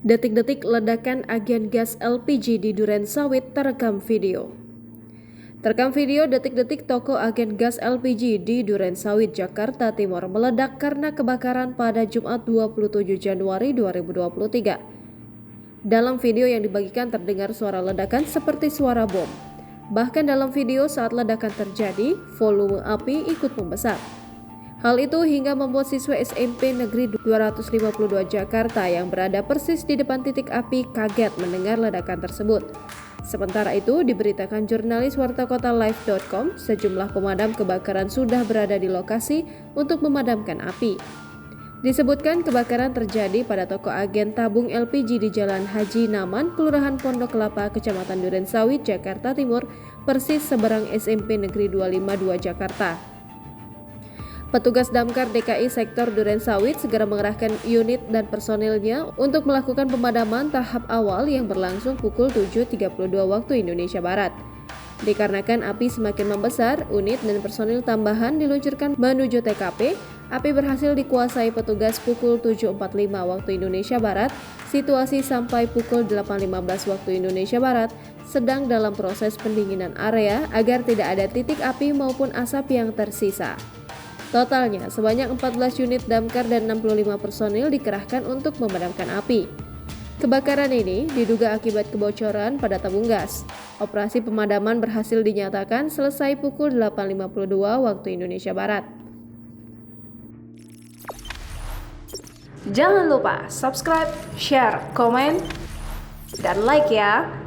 Detik-detik ledakan agen gas LPG di Durensawit terekam video. Terekam video detik-detik toko agen gas LPG di Durensawit, Jakarta Timur meledak karena kebakaran pada Jumat 27 Januari 2023. Dalam video yang dibagikan terdengar suara ledakan seperti suara bom. Bahkan dalam video saat ledakan terjadi, volume api ikut membesar. Hal itu hingga membuat siswa SMP Negeri 252 Jakarta yang berada persis di depan titik api kaget mendengar ledakan tersebut. Sementara itu, diberitakan jurnalis wartakotalive.com, sejumlah pemadam kebakaran sudah berada di lokasi untuk memadamkan api. Disebutkan kebakaran terjadi pada toko agen tabung LPG di Jalan Haji Naman, Kelurahan Pondok Kelapa, Kecamatan Durensawit, Jakarta Timur, persis seberang SMP Negeri 252 Jakarta. Petugas Damkar DKI Sektor Durensawit segera mengerahkan unit dan personilnya untuk melakukan pemadaman tahap awal yang berlangsung pukul 7.32 waktu Indonesia Barat. Dikarenakan api semakin membesar, unit dan personil tambahan diluncurkan menuju TKP. Api berhasil dikuasai petugas pukul 7.45 waktu Indonesia Barat. Situasi sampai pukul 8.15 waktu Indonesia Barat sedang dalam proses pendinginan area agar tidak ada titik api maupun asap yang tersisa. Totalnya, sebanyak 14 unit damkar dan 65 personil dikerahkan untuk memadamkan api. Kebakaran ini diduga akibat kebocoran pada tabung gas. Operasi pemadaman berhasil dinyatakan selesai pukul 8.52 waktu Indonesia Barat. Jangan lupa subscribe, share, komen, dan like ya!